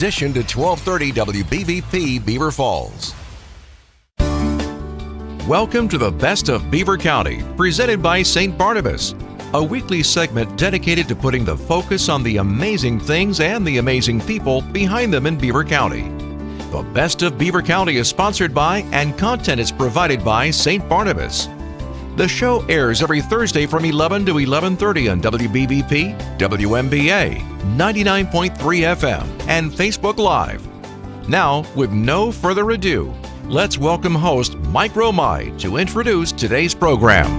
Addition to 1230 WBVP Beaver Falls. Welcome to the Best of Beaver County, presented by St. Barnabas, a weekly segment dedicated to putting the focus on the amazing things and the amazing people behind them in Beaver County. The Best of Beaver County is sponsored by and content is provided by St. Barnabas. The show airs every Thursday from 11 to 11:30 on WBVP, WMBA, 99.3 FM, and Facebook Live. Now, with no further ado, let's welcome host Mike Romai to introduce today's program.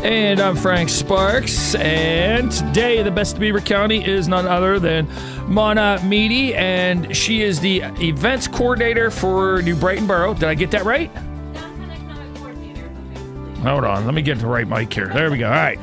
And I'm Frank Sparks, and today the Best of Beaver County is none other than Mehdi, and she is the events coordinator for New Brighton Borough. Did I get that right? Hold on, let me get the right mic here. There we go. All right.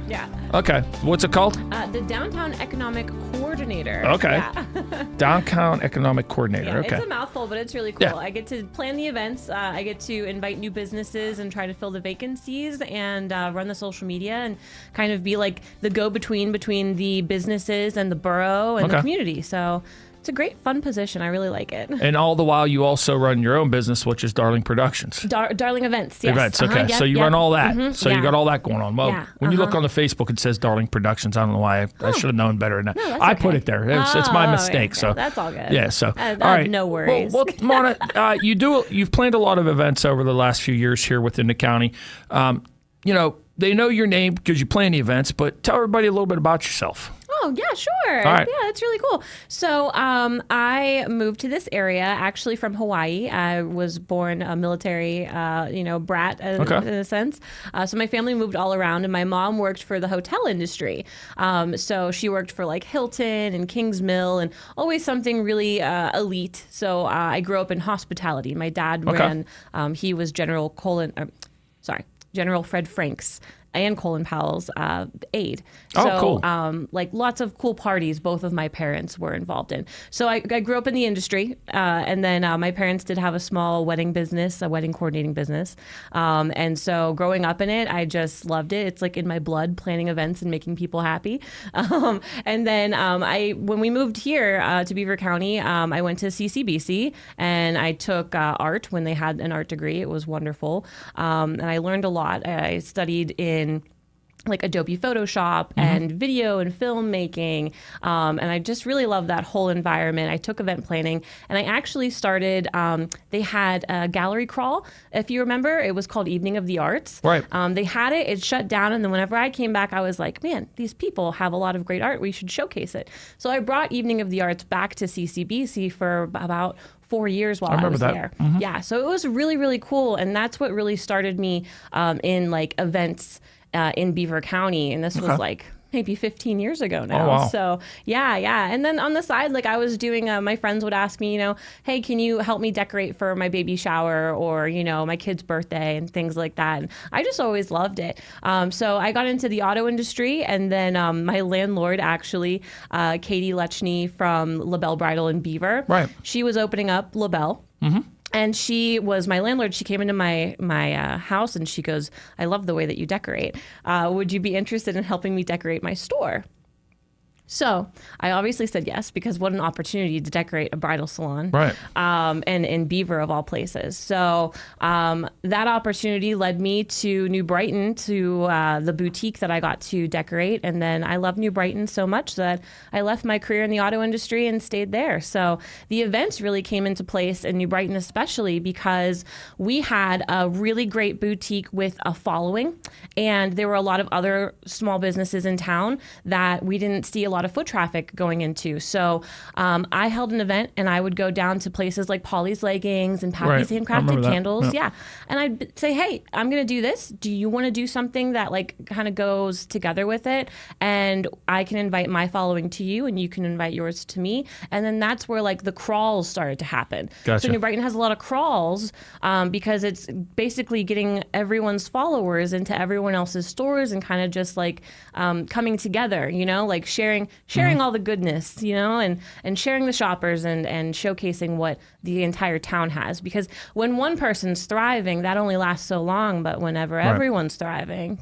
Yeah. Okay. What's it called? The Downtown Economic Coordinator. Okay. Yeah. Downtown Economic Coordinator. Yeah, okay. It's a mouthful, but it's really cool. Yeah. I get to plan the events. I get to invite new businesses and try to fill the vacancies and run the social media and kind of be like the go-between between the businesses and the borough and the community. So it's a great, fun position. I really like it. And all the while, you also run your own business, which is Darling Productions. Darling Events, yes. Events, okay. So you run all that. Mm-hmm. So you got all that going on. Well, when you look on the Facebook, it says Darling Productions. I don't know why. I should have known better than that. No, I put it there. It's my mistake. So that's all good. Yeah. So all right. No worries. Well, Mona, you've planned a lot of events over the last few years here within the county. They know your name because you plan the events, but tell everybody a little bit about yourself. Oh, yeah, sure. All right. Yeah, that's really cool. So I moved to this area actually from Hawaii. I was born a military, brat in a sense. So my family moved all around, and my mom worked for the hotel industry. So she worked for like Hilton and King's Mill and always something really elite. So I grew up in hospitality. My dad ran, he was General Fred Frank's and Colin Powell's aide. So, cool. Lots of cool parties both of my parents were involved in. So I grew up in the industry, and then my parents did have a small wedding business, a wedding coordinating business. And so growing up in it, I just loved it. It's like in my blood, planning events and making people happy. And then when we moved here to Beaver County, I went to CCBC, and I took art when they had an art degree. It was wonderful. And I learned a lot. I studied in like Adobe Photoshop and video and filmmaking. And I just really love that whole environment. I took event planning, and I actually started, they had a gallery crawl. If you remember, it was called Evening of the Arts. Right. They had it shut down. And then whenever I came back, I was like, man, these people have a lot of great art. We should showcase it. So I brought Evening of the Arts back to CCBC for about 4 years while I was there. Mm-hmm. Yeah. So it was really, really cool. And that's what really started me in like events in Beaver County, and this was like maybe 15 years ago now. Oh, wow. So yeah. And then on the side, like I was doing, my friends would ask me, hey, can you help me decorate for my baby shower or, my kid's birthday and things like that. And I just always loved it. So I got into the auto industry, and then my landlord actually, Katie Lechny from LaBelle Bridal in Beaver. Right. She was opening up LaBelle. Mm-hmm. And she was my landlord. She came into my house, and she goes, I love the way that you decorate. Would you be interested in helping me decorate my store? So I obviously said yes, because what an opportunity to decorate a bridal salon, right? And in Beaver of all places. So that opportunity led me to New Brighton, to the boutique that I got to decorate. And then I love New Brighton so much that I left my career in the auto industry and stayed there. So the events really came into place in New Brighton, especially because we had a really great boutique with a following. And there were a lot of other small businesses in town that we didn't see a lot of foot traffic going into. So I held an event, and I would go down to places like Polly's Leggings and Pappy's Handcrafted Candles. Yeah. And I'd say, hey, I'm going to do this. Do you want to do something that like kind of goes together with it? And I can invite my following to you, and you can invite yours to me. And then that's where like the crawls started to happen. Gotcha. So New Brighton has a lot of crawls because it's basically getting everyone's followers into everyone else's stores and kind of just like coming together, like sharing sharing all the goodness, and sharing the shoppers and showcasing what the entire town has. Because when one person's thriving, that only lasts so long, but whenever everyone's thriving,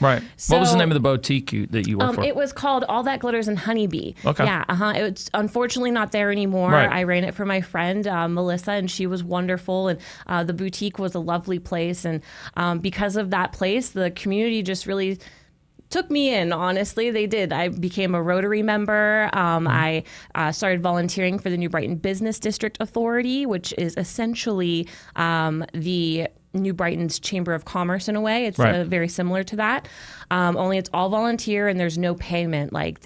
Right. So, what was the name of the boutique that you worked for? It was called All That Glitters and Honeybee. Okay. Yeah. It's unfortunately not there anymore. Right. I ran it for my friend, Melissa, and she was wonderful. And the boutique was a lovely place. And because of that place, the community just really took me in. Honestly, they did. I became a Rotary member. I started volunteering for the New Brighton Business District Authority, which is essentially the New Brighton's Chamber of Commerce in a way. It's very similar to that. Only it's all volunteer and there's no payment. Like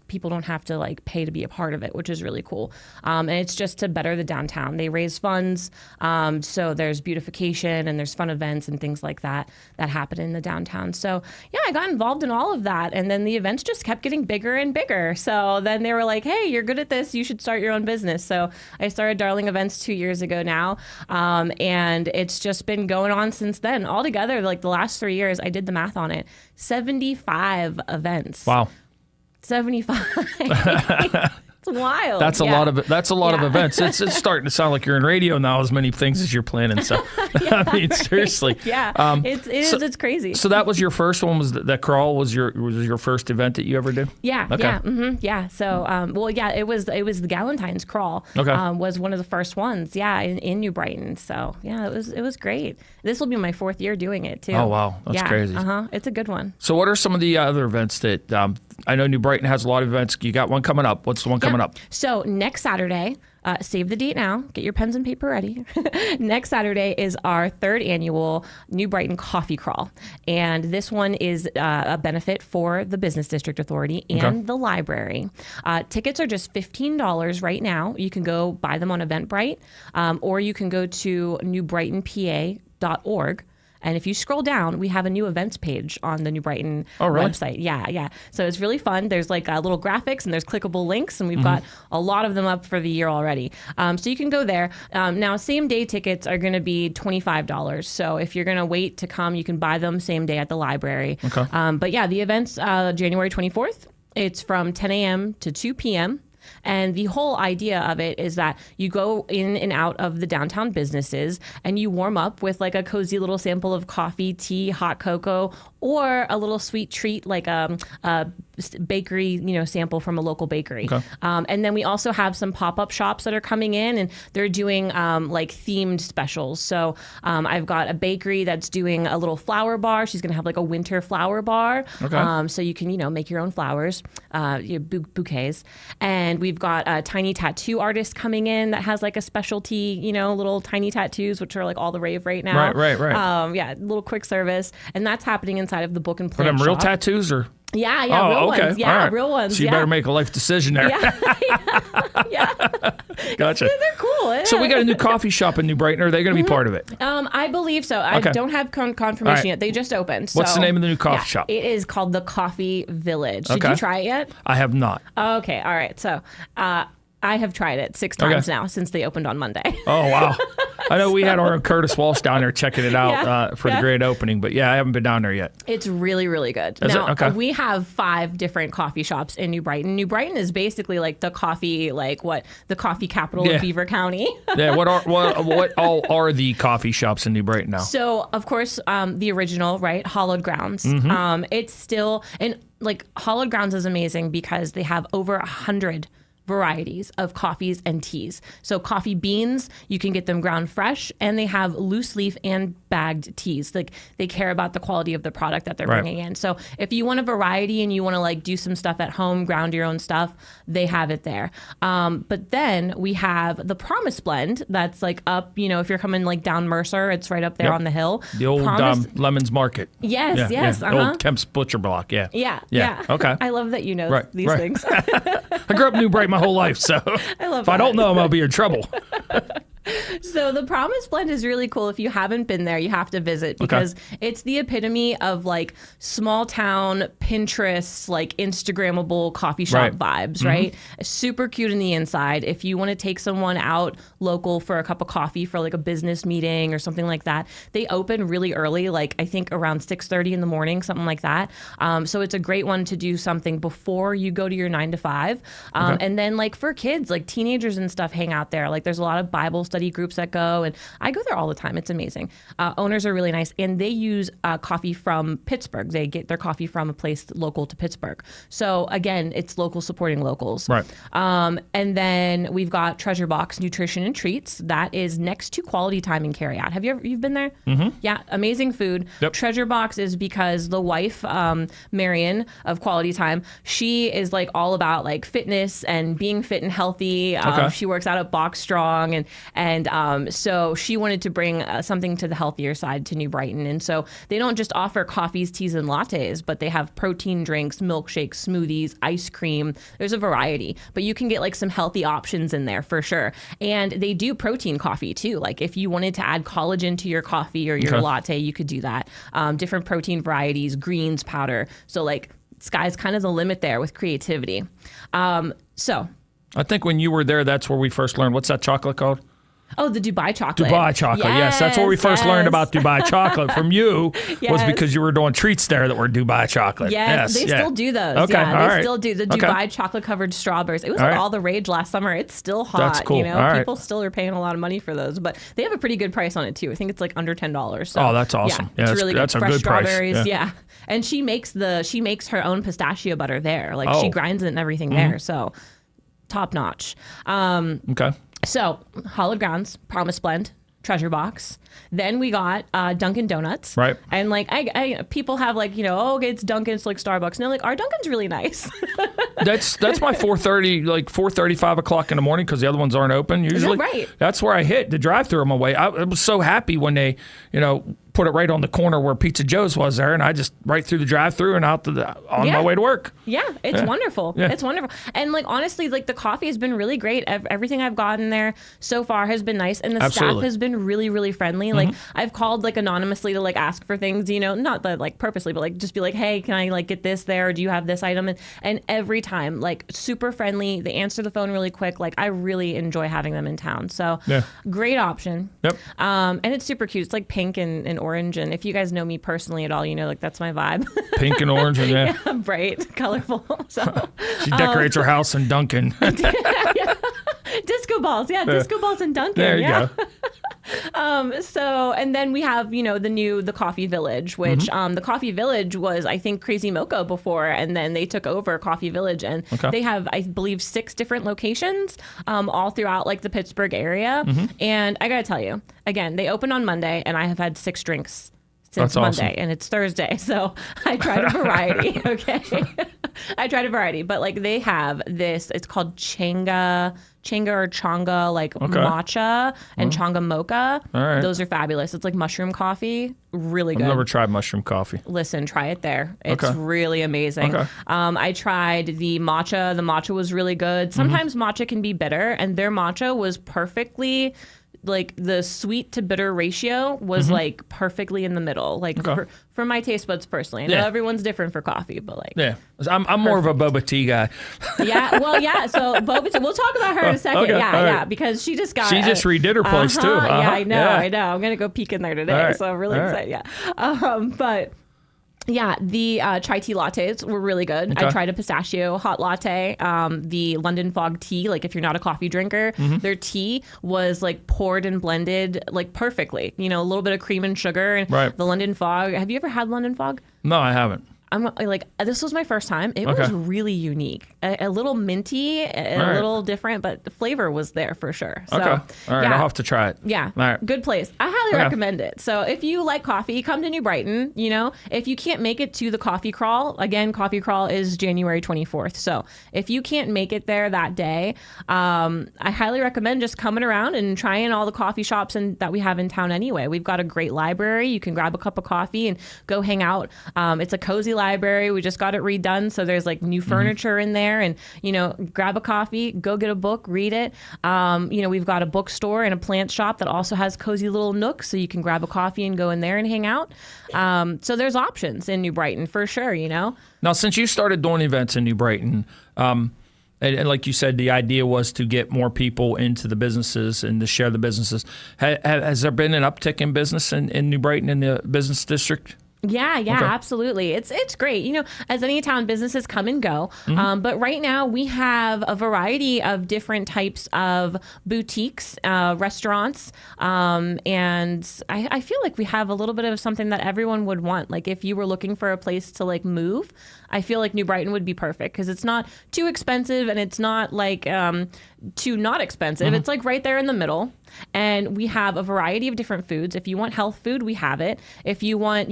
people don't have to pay to be a part of it, which is really cool. And it's just to better the downtown. They raise funds. So there's beautification and there's fun events and things like that happen in the downtown. So yeah, I got involved in all of that. And then the events just kept getting bigger and bigger. So then they were like, hey, you're good at this. You should start your own business. So I started Darling Events 2 years ago now. And it's just been going on since then. Altogether, the last 3 years, I did the math on it, 75 events. Wow. 75. It's wild. That's a lot of That's a lot of events. It's starting to sound like you're in radio now. As many things as you're planning. So I mean, seriously. Yeah. It's crazy. So that was your first one. Was that crawl was your first event that you ever did? Yeah. Okay. Yeah. Mm-hmm, yeah. So it was the Galentine's crawl. Okay. Was one of the first ones. Yeah. In New Brighton. So yeah, it was great. This will be my 4th year doing it too. Oh wow, that's crazy. It's a good one. So what are some of the other events that I know New Brighton has a lot of events. You got one coming up. What's the one coming up? So next Saturday, save the date now. Get your pens and paper ready. Next Saturday is our 3rd annual New Brighton Coffee Crawl. And this one is a benefit for the Business District Authority and the library. Tickets are just $15 right now. You can go buy them on Eventbrite, or you can go to newbrightonpa.org. And if you scroll down, we have a new events page on the New Brighton website. Yeah. So it's really fun. There's little graphics and there's clickable links, and we've got a lot of them up for the year already. So you can go there. Now, same day tickets are going to be $25. So if you're going to wait to come, you can buy them same day at the library. Okay. But yeah, the event's January 24th. It's from 10 a.m. to 2 p.m. And the whole idea of it is that you go in and out of the downtown businesses and you warm up with a cozy little sample of coffee, tea, hot cocoa, or a little sweet treat like a bakery, sample from a local bakery. Okay. And then we also have some pop-up shops that are coming in, and they're doing themed specials. So I've got a bakery that's doing a little flower bar. She's going to have a winter flower bar. Okay. So you can, make your own flowers, bouquets. And we've got a tiny tattoo artist coming in that has a specialty, little tiny tattoos, which are all the rave right now. Right. Yeah, little quick service. And that's happening inside of the Book and Are Plant them real shop. tattoos or? Yeah, Oh, real okay. ones. Yeah, All right. real ones. So you better make a life decision there. Yeah. Gotcha. They're cool. Yeah. So we got a new coffee shop in New Brighton. Are they going to be part of it? I believe so. Okay. I don't have confirmation All right. yet. They just opened. What's so, the name of the new coffee shop? It is called the Coffee Village. Did Okay. you try it yet? I have not. Okay. All right. So I have tried it 6 times now since they opened on Monday. Oh, wow. I know we had our Curtis Walsh down there checking it out for the grand opening, but I haven't been down there yet. It's really, really good. Is now, it? Okay. we have 5 different coffee shops in New Brighton. New Brighton is basically the coffee, the coffee capital of Beaver County. Yeah. What all are the coffee shops in New Brighton now? So, of course, the original, right? Hollowed Grounds. It's still, and Hollowed Grounds is amazing because they have over 100 varieties of coffees and teas. So coffee beans, you can get them ground fresh, and they have loose leaf and bagged teas. They care about the quality of the product that they're bringing in. So if you want a variety and you want to do some stuff at home, ground your own stuff, they have it there. But then we have the Promise Blend that's up, if you're coming down Mercer, it's right up there on the hill. The old Lemons Market. Yes. The old Kemp's Butcher Block. Yeah. Okay. I love that you know these things. I grew up in New Brighton my whole life, so I love if I don't know them, I'll be in trouble. So the Promise Blend is really cool. If you haven't been there, you have to visit because it's the epitome of like small town Pinterest, like Instagrammable coffee shop vibes, right? Super cute in the inside. If you want to take someone out local for a cup of coffee for like a business meeting or something like that, they open really early, like I think around 6:30 in the morning, something like that. So it's a great one to do something before you go to your 9 to 5. And then like for kids, like teenagers and stuff hang out there. Like there's a lot of Bible study groups that go, and I go there all the time. It's amazing. Owners are really nice, and they use coffee from Pittsburgh. They get their coffee from a place local to Pittsburgh. So again, it's local supporting locals. Right. And then we've got Treasure Box Nutrition and Treats. That is next to Quality Time and Carry Out. You've been there? Yeah, amazing food. Yep. Treasure Box is because the wife, Marion of Quality Time, she is like all about like fitness and being fit and healthy. She works out at Box Strong, and so she wanted to bring something to the healthier side to New Brighton. And so they don't just offer coffees, teas, and lattes, but they have protein drinks, milkshakes, smoothies, ice cream. There's a variety, but you can get like some healthy options in there for sure. And they do protein coffee too. Like if you wanted to add collagen to your coffee or your latte, you could do that. Different protein varieties, greens powder. So like sky's kind of the limit there with creativity. So I think when you were there, that's where we first learned. What's that chocolate called? Oh, the Dubai chocolate. Dubai chocolate, yes. That's where we first learned about Dubai chocolate from you, was because you were doing treats there that were Dubai chocolate. Yes, they still do those. Okay, they still do the Dubai chocolate-covered strawberries. It was like all the rage last summer. It's still hot. That's cool. You know, people still are paying a lot of money for those, but they have a pretty good price on it too. I think it's like under $10. So, oh, that's awesome. Yeah, it's really good. That's a Fresh good price. strawberries. Yeah. And she makes her own pistachio butter there. Like she grinds it and everything there. So top notch. Okay. So, Hollowed Grounds, Promise Blend, Treasure Box. Then we got Dunkin' Donuts. Right. And like, I people have like, okay, it's Dunkin', it's like Starbucks. And they're like, our Dunkin's really nice. That's my 4:30, like 4:30, 5 o'clock in the morning, because the other ones aren't open usually. Is that right? That's where I hit the drive-thru on my way. I was so happy when they, put it right on the corner where Pizza Joe's was there, and I just right through the drive-thru and out on my way to work. Yeah, it's wonderful. Yeah. It's wonderful. And like honestly, like the coffee has been really great. Everything I've gotten there so far has been nice, and the staff has been really, really friendly. Like I've called like anonymously to like ask for things, not that like purposely, but like just be like, hey, can I like get this there? Or do you have this item? And every time, like super friendly. They answer the phone really quick. Like I really enjoy having them in town. So great option. Yep. And it's super cute. It's like pink and orange. And if you guys know me personally at all, like that's my vibe. Pink and orange, and yeah, bright, colorful. So she decorates her house in Dunkin'. Disco balls, disco balls in Dunkin'. There you go. So, and then we have, the Coffee Village, which the Coffee Village was, I think, Crazy Mocha before, and then they took over Coffee Village, and they have, I believe, 6 different locations all throughout like the Pittsburgh area. And I gotta tell you, again, they opened on Monday, and I have had 6 drinks since Monday, and it's Thursday, so I tried a variety. Okay, I tried a variety, but like they have this. It's called Changa or Changa, like matcha and Changa mocha. All right. Those are fabulous. It's like mushroom coffee, really good. I've never tried mushroom coffee. Listen, try it there. It's really amazing. I tried the matcha. The matcha was really good. Sometimes matcha can be bitter, and their matcha was perfectly. Like the sweet to bitter ratio was like perfectly in the middle, like for my taste buds personally. I know everyone's different for coffee, but like I'm more of a boba tea guy. So boba tea. We'll talk about her in a second. Because she just redid her place too. Yeah, I know. I'm gonna go peek in there today, so I'm really excited. But. Yeah, the chai tea lattes were really good. I tried a pistachio hot latte. The London Fog tea, like if you're not a coffee drinker, their tea was like poured and blended like perfectly. A little bit of cream and sugar. And the London Fog. Have you ever had London Fog? No, I haven't. I'm like, this was my first time. It was really unique, a little minty, a little different, but the flavor was there for sure. So, all right, I'll have to try it. Yeah, good place. I highly recommend it. So if you like coffee, come to New Brighton. If you can't make it to the coffee crawl, again, coffee crawl is January 24th. So if you can't make it there that day, I highly recommend just coming around and trying all the coffee shops that we have in town anyway. We've got a great library. You can grab a cup of coffee and go hang out. It's a cozy library. We just got it redone, so there's like new furniture in there, and grab a coffee, go get a book, read it. We've got a bookstore and a plant shop that also has cozy little nooks, so you can grab a coffee and go in there and hang out. So there's options in New Brighton for sure. Now, since you started doing events in New Brighton, and like you said, the idea was to get more people into the businesses and to share the businesses. Has there been an uptick in business in New Brighton in the business district? Yeah, Okay. absolutely. It's great. As any town, businesses come and go. But right now we have a variety of different types of boutiques, restaurants, and I feel like we have a little bit of something that everyone would want. Like if you were looking for a place to like move, I feel like New Brighton would be perfect because it's not too expensive and it's not like too not expensive. It's like right there in the middle. And we have a variety of different foods. If you want health food, we have it. If you want,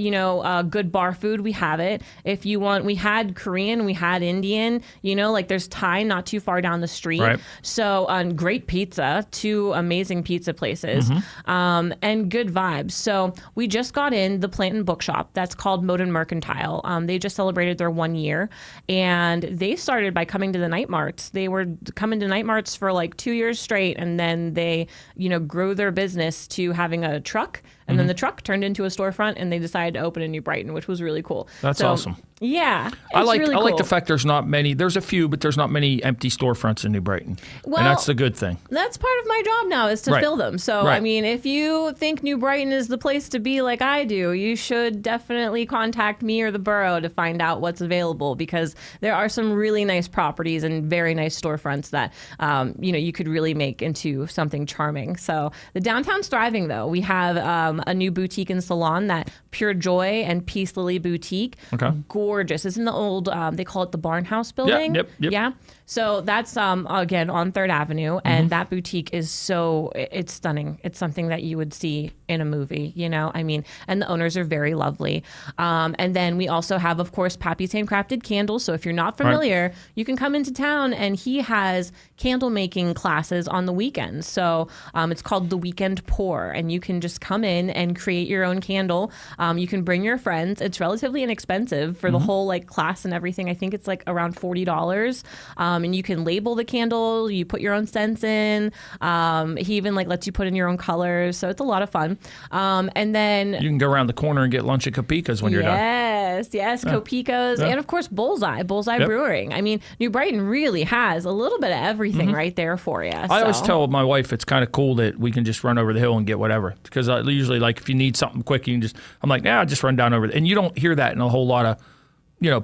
good bar food, we have it. If you want, we had Korean, we had Indian, like there's Thai not too far down the street. Right. So great pizza, 2 amazing pizza places, and good vibes. So we just got in the Plant and Bookshop. That's called Mode and Mercantile. They just celebrated their 1 year, and they started by coming to the night marts. They were coming to night marts for like 2 years straight, and then they, grew their business to having a truck, and then the truck turned into a storefront, and they decided to open in New Brighton, which was really cool. That's awesome. Yeah, I like really I like cool. the fact there's not many. There's a few, but there's not many empty storefronts in New Brighton, Well, and that's the good thing. That's part of my job now is to Right. fill them. So, Right. I mean, if you think New Brighton is the place to be like I do, you should definitely contact me or the borough to find out what's available because there are some really nice properties and very nice storefronts that, you could really make into something charming. So the downtown's thriving, though. We have a new boutique and salon, that Pure Joy and Peace Lily Boutique. Okay. Gorgeous. It's in the old, they call it the Barnhouse building. Yep. Yeah. So that's, again, on 3rd Avenue. And that boutique is it's stunning. It's something that you would see in a movie, and the owners are very lovely. And then we also have, of course, Pappy's Handcrafted Candles. So if you're not familiar, you can come into town and he has candle making classes on the weekends. So it's called The Weekend Pour, and you can just come in and create your own candle. You can bring your friends. It's relatively inexpensive for the whole like class and everything. I think it's like around $40. And you can label the candle. You put your own scents in. He even like lets you put in your own colors. So it's a lot of fun. And then You can go around the corner and get lunch at Kopika's when you're done. Yes, Kopika's, and of course Bullseye Brewing. I mean, New Brighton really has a little bit of everything right there for you. I always tell my wife it's kind of cool that we can just run over the hill and get whatever. Because I usually, like, if you need something quick, you can just, I'm like, just run down over there. And you don't hear that in a whole lot of,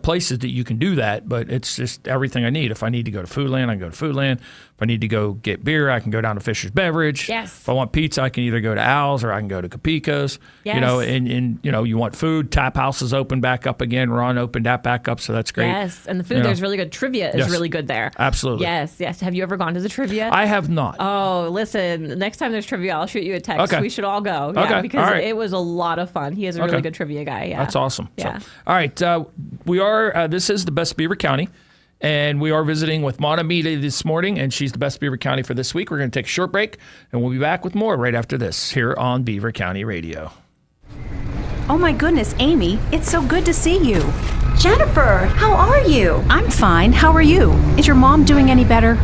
places that you can do that, but it's just everything I need. If I need to go to Foodland, I can go to Foodland. If I need to go get beer, I can go down to Fisher's Beverage. Yes. If I want pizza, I can either go to Al's or I can go to Kopika's. Yes. And you want food, Tap House is open back up again. Ron opened that back up, so that's great. Yes, and the food there's really good. Trivia is really good there. Absolutely. Yes. Have you ever gone to the trivia? I have not. Oh, listen, next time there's trivia, I'll shoot you a text. Okay. We should all go. Okay. Yeah, because All right. it was a lot of fun. He is a really good trivia guy. Yeah. That's awesome. Yeah. So, all right. We are, this is the Best Beaver County, and we are visiting with Mehdi this morning, and she's the Best Beaver County for this week. We're going to take a short break, and we'll be back with more right after this here on Beaver County Radio. Oh my goodness, Amy, it's so good to see you. Jennifer, how are you? I'm fine. How are you? Is your mom doing any better?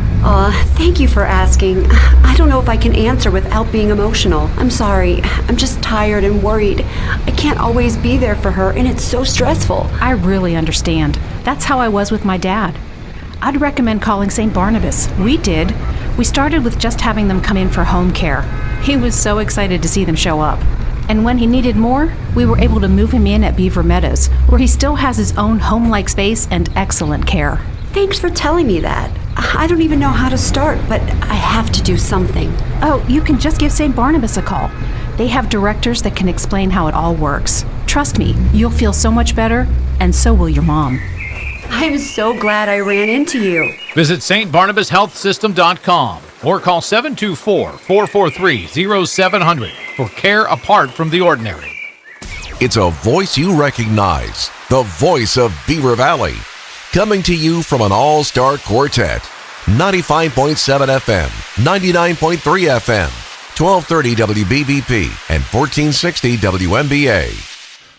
Thank you for asking. I don't know if I can answer without being emotional. I'm sorry. I'm just tired and worried. I can't always be there for her, and it's so stressful. I really understand. That's how I was with my dad. I'd recommend calling St. Barnabas. We did. We started with just having them come in for home care. He was so excited to see them show up. And when he needed more, we were able to move him in at Beaver Meadows, where he still has his own home-like space and excellent care. Thanks for telling me that. I don't even know how to start, but I have to do something. Oh, you can just give St. Barnabas a call. They have directors that can explain how it all works. Trust me, you'll feel so much better, and so will your mom. I'm so glad I ran into you. Visit stbarnabashealthsystem.com or call 724-443-0700 for care apart from the ordinary. It's a voice you recognize, the voice of Beaver Valley. Coming to you from an all-star quartet. 95.7 FM, 99.3 FM, 1230 WBBP, and 1460 WMBA.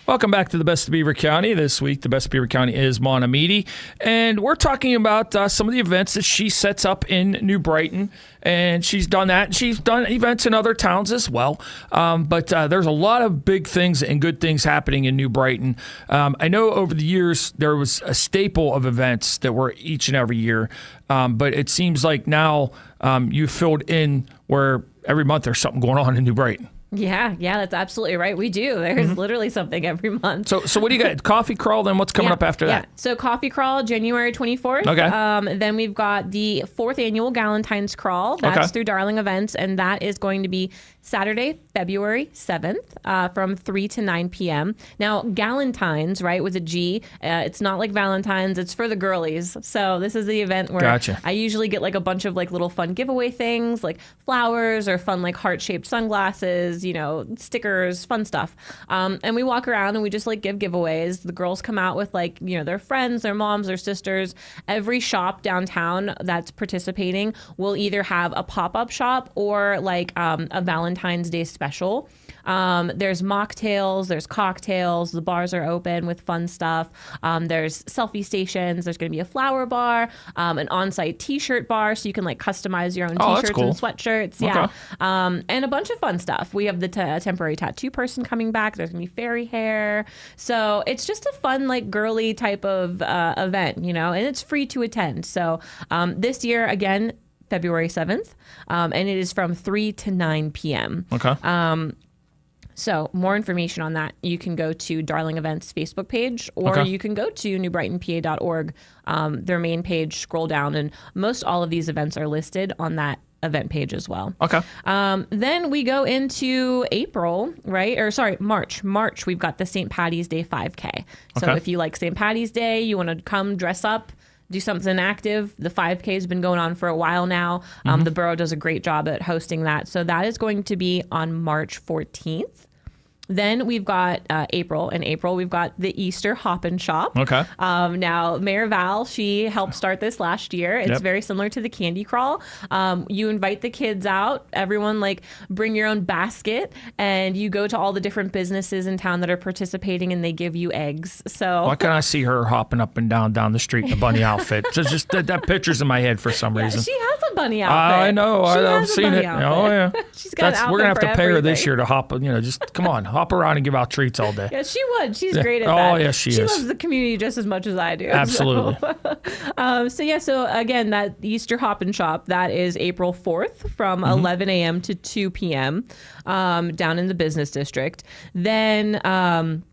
Welcome back to the Best of Beaver County. This week, the Best of Beaver County is Mehdi, and we're talking about some of the events that she sets up in New Brighton, and she's done that. And she's done events in other towns as well, but there's a lot of big things and good things happening in New Brighton. I know over the years there was a staple of events that were each and every year, but it seems like now you filled in where every month there's something going on in New Brighton. Yeah, that's absolutely right. We do. There's literally something every month. So what do you got? Coffee Crawl, then what's coming up after that? So Coffee Crawl, January 24th. Okay. Then we've got the 4th annual Galentine's Crawl. That's through Darling Events, and that is going to be Saturday, February 7th from 3 to 9 p.m. Now, Galentine's, right, with a G, it's not like Valentine's. It's for the girlies. So this is the event where I usually get like a bunch of like little fun giveaway things like flowers or fun like heart-shaped sunglasses, stickers, fun stuff. And we walk around and we just like give giveaways. The girls come out with like, their friends, their moms, their sisters. Every shop downtown that's participating will either have a pop-up shop or like a Valentine's Day special. There's mocktails, there's cocktails, the bars are open with fun stuff. There's selfie stations, there's going to be a flower bar, an on-site t-shirt bar so you can like customize your own t-shirts and sweatshirts. Yeah. And a bunch of fun stuff. We have the temporary tattoo person coming back. There's going to be fairy hair. So it's just a fun, like girly type of event, and it's free to attend. So this year, again, February 7th, and it is from 3 to 9 p.m. Okay. So more information on that, you can go to Darling Events Facebook page, or you can go to newbrightonpa.org, their main page, scroll down, and most all of these events are listed on that event page as well. Okay. Then we go into April, right? Or sorry, March. March, we've got the St. Patty's Day 5K. So if you like St. Patty's Day, you want to come dress up, do something active. The 5K has been going on for a while now. The borough does a great job at hosting that. So that is going to be on March 14th. Then we've got April. In April, we've got the Easter Hop and Shop. Okay. Now, Mayor Val, she helped start this last year. It's very similar to the Candy Crawl. You invite the kids out. Everyone, bring your own basket, and you go to all the different businesses in town that are participating, and they give you eggs. So why can't I see her hopping up and down the street in a bunny outfit? Just that picture's in my head for some reason. She has a bunny outfit. I know. I've seen it. Outfit. Oh, yeah. She's got an outfit. We're going to have to pay her this everything. year to hop, just come on. Hop around and give out treats all day. Yeah, she would. She's great at that. Oh, yes, she is. She loves the community just as much as I do. Absolutely. So again, that Easter Hop and Shop, that is April 4th from 11 a.m. to 2 p.m. Down in the business district. Then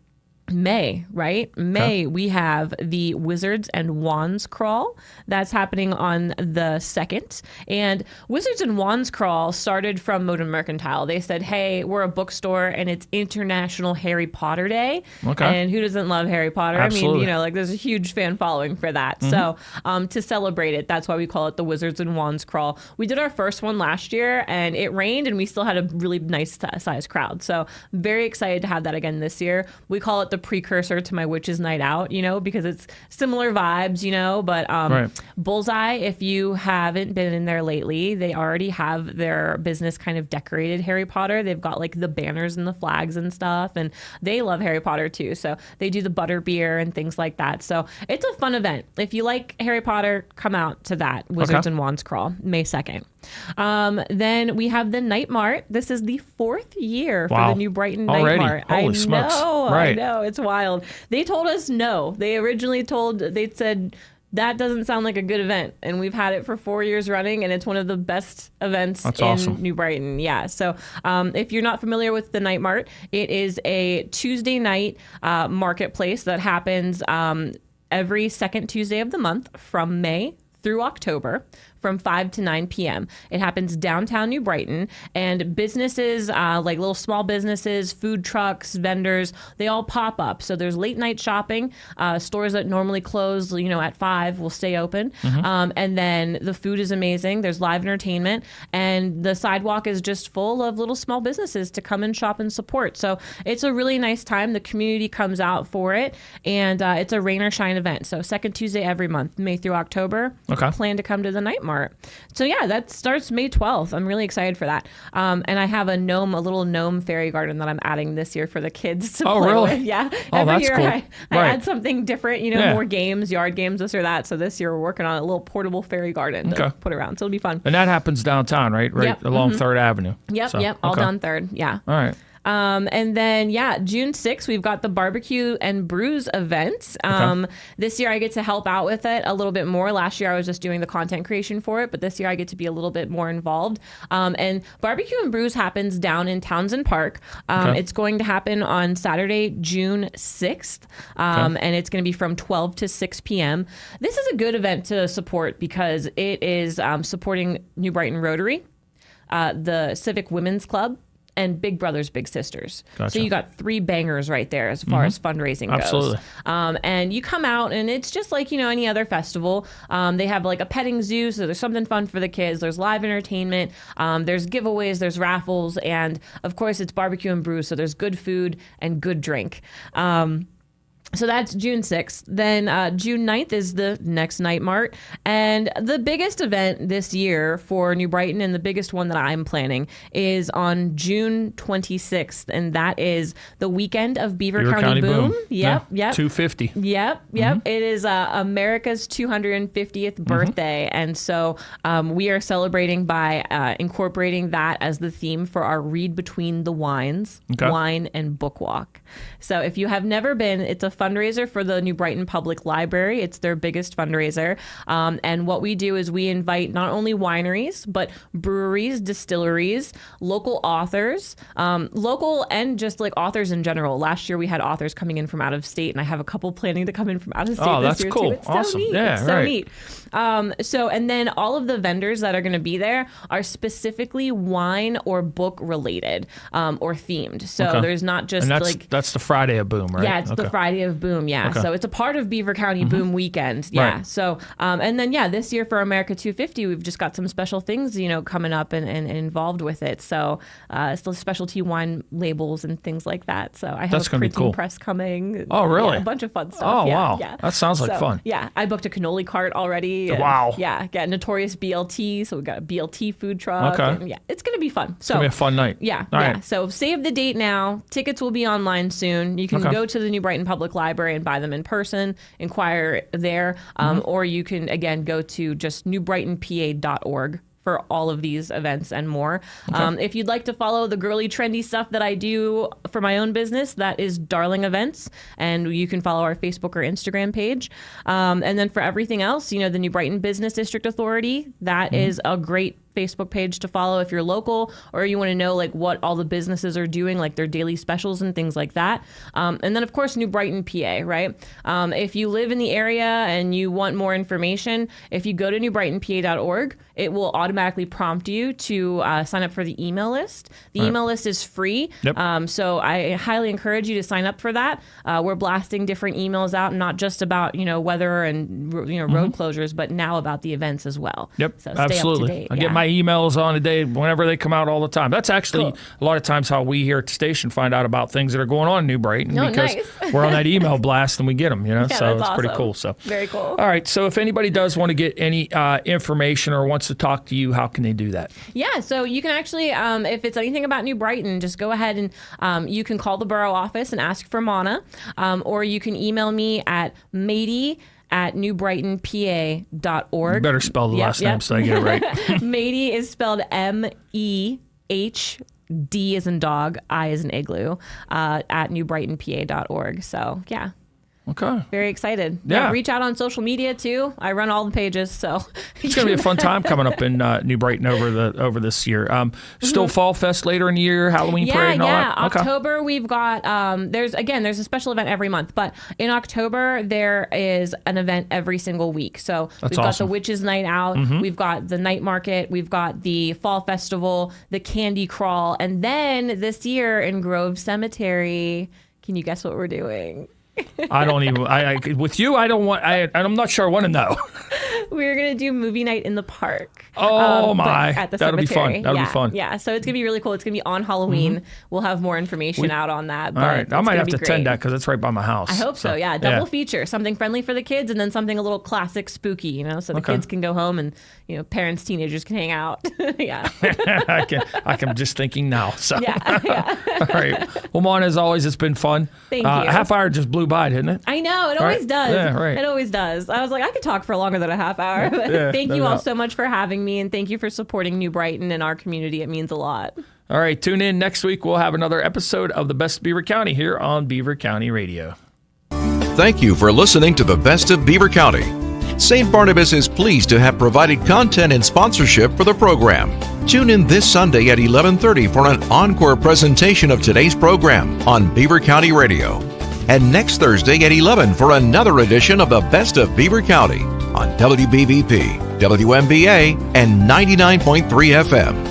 May, right? May, we have the Wizards and Wands Crawl. That's happening on the 2nd. And Wizards and Wands Crawl started from Modern Mercantile. They said, hey, we're a bookstore and it's International Harry Potter Day. Okay. And who doesn't love Harry Potter? Absolutely. I mean, there's a huge fan following for that. So to celebrate it, that's why we call it the Wizards and Wands Crawl. We did our first one last year and it rained and we still had a really nice sized crowd. So very excited to have that again this year. We call it the precursor to my Witches Night Out, because it's similar vibes, but Bullseye, if you haven't been in there lately, they already have their business kind of decorated Harry Potter. They've got the banners and the flags and stuff, and they love Harry Potter too. So they do the butter beer and things like that. So it's a fun event. If you like Harry Potter, come out to that Wizards and Wands Crawl, May 2nd. Then we have the Night Mart. This is the 4th year for the New Brighton Night Mart. Holy smokes. I know, it's wild. They told us no. They originally they said that doesn't sound like a good event, and we've had it for 4 years running, and it's one of the best events in New Brighton. Yeah. So if you're not familiar with the Night Mart, it is a Tuesday night marketplace that happens every second Tuesday of the month from May through October, from 5 to 9 p.m. It happens downtown New Brighton, and businesses, like little small businesses, food trucks, vendors, they all pop up. So there's late night shopping. Stores that normally close, at 5 will stay open. And then the food is amazing. There's live entertainment, and the sidewalk is just full of little small businesses to come and shop and support. So it's a really nice time. The community comes out for it, and it's a rain or shine event. So second Tuesday every month, May through October. Okay. Plan to come to the Night Mart. Mart. So yeah, that starts May 12th. I'm really excited for that. And I have a little gnome fairy garden that I'm adding this year for the kids to play really? with. Yeah. Oh, Every that's year cool. I Right. add something different, more games, yard games, this or that. So this year we're working on a little portable fairy garden to put around. So it'll be fun. And that happens downtown, right? Right Yep. along 3rd Avenue. Yep. So, Yep. All okay. down 3rd. Yeah. All right. And then, June 6th, we've got the Barbecue and Brews event. This year I get to help out with it a little bit more. Last year I was just doing the content creation for it, but this year I get to be a little bit more involved. And Barbecue and Brews happens down in Townsend Park. It's going to happen on Saturday, June 6th. And it's going to be from 12 to 6 p.m. This is a good event to support because it is supporting New Brighton Rotary, the Civic Women's Club, and Big Brothers Big Sisters. Gotcha. So you got 3 bangers right there as far as fundraising goes. Absolutely. And you come out and it's just like, any other festival. They have like a petting zoo, so there's something fun for the kids. There's live entertainment. There's giveaways, there's raffles, and of course it's barbecue and brew, so there's good food and good drink. So that's June 6th. Then June 9th is the next Night Mart. And the biggest event this year for New Brighton, and the biggest one that I'm planning, is on June 26th. And that is the weekend of Beaver County Boom. Yep. 250. Yep. It is America's 250th birthday. And so we are celebrating by incorporating that as the theme for our Read Between the Wines, Wine and Book Walk. So if you have never been, it's a fundraiser for the New Brighton Public Library. It's their biggest fundraiser. And what we do is we invite not only wineries, but breweries, distilleries, local authors, local and just like authors in general. Last year we had authors coming in from out of state, and I have a couple planning to come in from out of state this year cool. too. It's Awesome. so neat. Yeah, it's so right. neat. And then all of the vendors that are going to be there are specifically wine or book related or themed. So there's not just And that's the Friday of Boom, right? Yeah, it's the Friday of Boom. Yeah. Okay. So it's a part of Beaver County Boom weekend. Yeah. Right. So, and then, this year for America 250, we've just got some special things, coming up and involved with it. So, still specialty wine labels and things like that. So I have That's a gonna be printing cool. press coming. Oh, really? Yeah, a bunch of fun stuff. Oh, Yeah, wow. Yeah. That sounds like fun. Yeah. I booked a cannoli cart already. and, Wow. Yeah. Got Notorious BLT. So we got a BLT food truck. Okay. And, it's going to be fun. It's going to be a fun night. Yeah. All yeah. right. So save the date now. Tickets will be online soon. You can go to the New Brighton Public Library and buy them in person, inquire there, or you can, again, go to just newbrightonpa.org for all of these events and more. If you'd like to follow the girly, trendy stuff that I do for my own business, that is Darling Events, and you can follow our Facebook or Instagram page. And then for everything else, the New Brighton Business District Authority, that is a great Facebook page to follow if you're local or you want to know like what all the businesses are doing, like their daily specials and things like that. And then of course, New Brighton, PA, right? If you live in the area and you want more information, if you go to newbrightonpa.org, it will automatically prompt you to sign up for the email list. The email list is free. Yep. So I highly encourage you to sign up for that. We're blasting different emails out, not just about, weather and, road closures, but now about the events as well. Yep, So stay absolutely. up to date. I get my emails on a day whenever they come out all the time. That's actually Cool. a lot of times how we here at the station find out about things that are going on in New Brighton Oh, because nice. we're on that email blast and we get them, so that's it's pretty awesome. cool. So Very cool. All right, so if anybody does want to get any information or wants to talk to you, how can they do that? Yeah, so you can actually, if it's anything about New Brighton, just go ahead and you can call the borough office and ask for Mana, or you can email me at mehdi@newbrightonpa.org. You better spell the last name so I get it right. Mehdi is spelled MEHD as in dog, I as in igloo, at newbrightonpa.org. So, yeah. Okay. Very excited. Yeah. Reach out on social media too. I run all the pages, so It's going to be a fun time coming up in New Brighton over this year. Still Fall Fest later in the year, Halloween parade and all that? Okay. October, we've got, there's a special event every month, but in October, there is an event every single week. So That's we've got awesome. the Witches Night Out, we've got the Night Market, we've got the Fall Festival, the Candy Crawl, and then this year in Grove Cemetery, can you guess what we're doing? I don't even. With you, I don't want. I'm not sure I want to know. We're going to do movie night in the park. Oh, my. At the That'll be cemetery. fun. That'll be fun. Yeah, so it's going to be really cool. It's going to be on Halloween. We'll have more information out on that. All right. I might have to attend that because it's right by my house. I hope so. Yeah, double feature. Something friendly for the kids and then something a little classic spooky, so the kids can go home and, parents, teenagers can hang out. Yeah. I can just thinking now. So. Yeah. All right. Well, Mon, as always, it's been fun. Thank you. A half hour just blew by, didn't it? I know. It always does. Yeah, right. It always does. I was like, I could talk for longer than a half hour. But thank you all so much for having me, and thank you for supporting New Brighton and our community. It means a lot. All right. Tune in next week. We'll have another episode of The Best of Beaver County here on Beaver County Radio. Thank you for listening to the Best of Beaver County. St. Barnabas is pleased to have provided content and sponsorship for the program. Tune in this Sunday at 11:30 for an encore presentation of today's program on Beaver County Radio. And next Thursday at 11 for another edition of the Best of Beaver County on WBVP, WMBA, and 99.3 FM.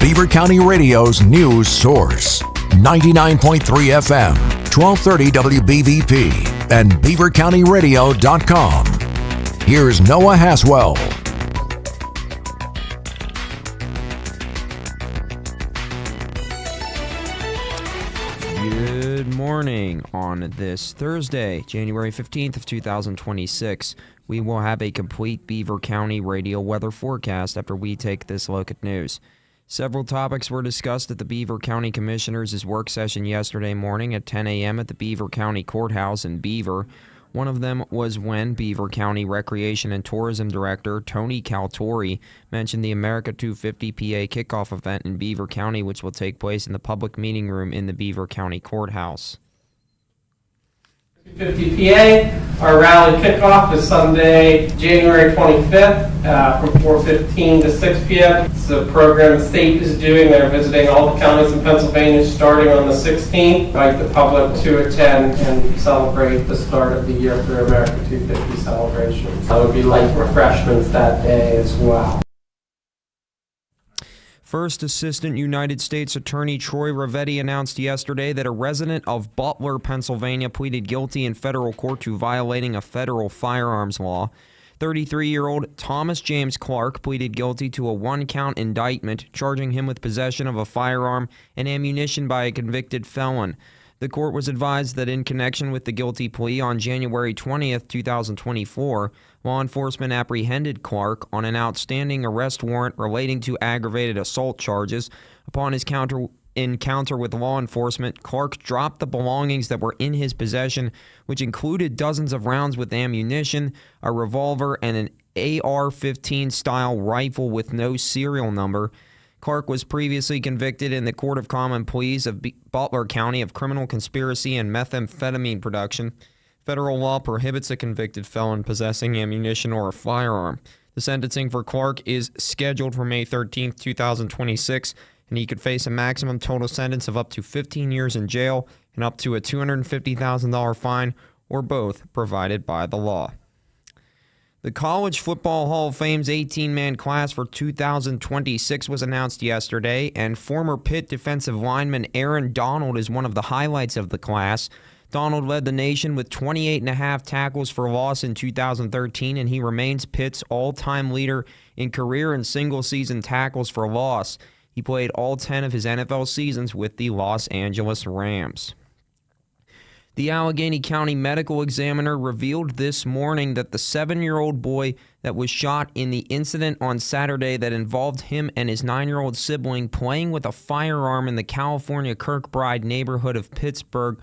Beaver County Radio's news source. 99.3 FM, 1230 WBVP, and beavercountyradio.com. Here's Noah Haswell. Good morning. On this Thursday, January 15th of 2026, we will have a complete Beaver County radio weather forecast after we take this look at news. Several topics were discussed at the Beaver County Commissioners' work session yesterday morning at 10 a.m. at the Beaver County Courthouse in Beaver. One of them was when Beaver County Recreation and Tourism Director Tony Caltori mentioned the America 250 PA kickoff event in Beaver County, which will take place in the public meeting room in the Beaver County Courthouse. 250 PA, our rally kickoff is Sunday, January 25th from 4:15 to 6 p.m. It's a program the state is doing. They're visiting all the counties in Pennsylvania starting on the 16th. I'd like the public to attend and celebrate the start of the year for their America 250 celebration. There will be light refreshments that day as well. First Assistant United States Attorney Troy Ravetti announced yesterday that a resident of Butler, Pennsylvania, pleaded guilty in federal court to violating a federal firearms law. 33-year-old Thomas James Clark pleaded guilty to a one-count indictment charging him with possession of a firearm and ammunition by a convicted felon. The court was advised that in connection with the guilty plea on January 20th, 2024, law enforcement apprehended Clark on an outstanding arrest warrant relating to aggravated assault charges. Upon his encounter with law enforcement, Clark dropped the belongings that were in his possession, which included dozens of rounds with ammunition, a revolver, and an AR-15 style rifle with no serial number. Clark was previously convicted in the Court of Common Pleas of Butler County of criminal conspiracy and methamphetamine production. Federal law prohibits a convicted felon possessing ammunition or a firearm. The sentencing for Clark is scheduled for May 13, 2026, and he could face a maximum total sentence of up to 15 years in jail and up to a $250,000 fine, or both, provided by the law. The College Football Hall of Fame's 18-man class for 2026 was announced yesterday, and former Pitt defensive lineman Aaron Donald is one of the highlights of the class. Donald led the nation with 28.5 tackles for loss in 2013, and he remains Pitt's all-time leader in career and single-season tackles for loss. He played all 10 of his NFL seasons with the Los Angeles Rams. The Allegheny County Medical Examiner revealed this morning that the 7-year-old boy that was shot in the incident on Saturday that involved him and his 9-year-old sibling playing with a firearm in the California Kirkbride neighborhood of Pittsburgh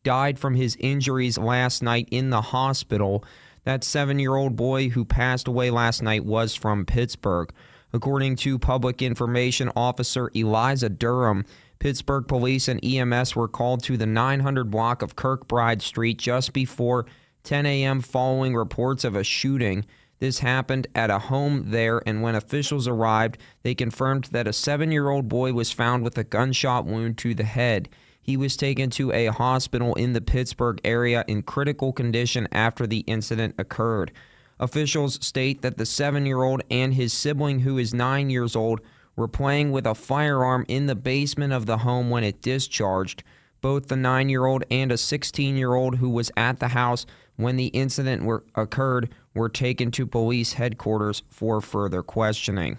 died from his injuries last night in the hospital. That 7-year-old boy who passed away last night was from Pittsburgh. According to Public Information Officer Eliza Durham, Pittsburgh police and EMS were called to the 900 block of Kirkbride Street just before 10 a.m. following reports of a shooting. This happened at a home there, and when officials arrived, they confirmed that a 7-year-old boy was found with a gunshot wound to the head. He was taken to a hospital in the Pittsburgh area in critical condition after the incident occurred. Officials state that the 7-year-old and his sibling, who is 9 years old, were playing with a firearm in the basement of the home when it discharged. Both the 9-year-old and a 16-year-old who was at the house when the incident occurred were taken to police headquarters for further questioning.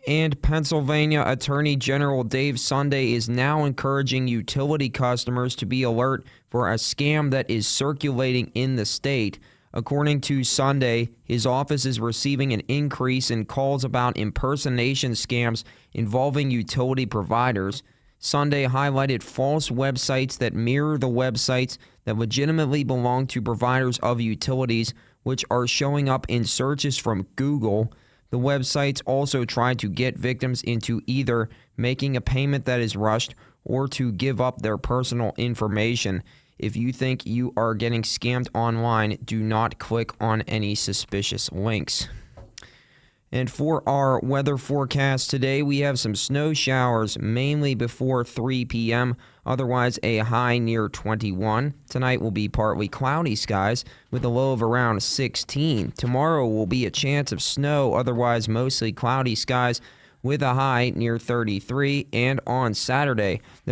And Pennsylvania Attorney General Dave Sunday is now encouraging utility customers to be alert for a scam that is circulating in the state. According to Sunday, his office is receiving an increase in calls about impersonation scams involving utility providers. Sunday highlighted false websites that mirror the websites that legitimately belong to providers of utilities, which are showing up in searches from Google. The websites also try to get victims into either making a payment that is rushed or to give up their personal information. If you think you are getting scammed online, do not click on any suspicious links. And for our weather forecast today, we have some snow showers mainly before 3 p.m., otherwise a high near 21. Tonight will be partly cloudy skies with a low of around 16. Tomorrow will be a chance of snow, otherwise mostly cloudy skies with a high near 33. And on Saturday, there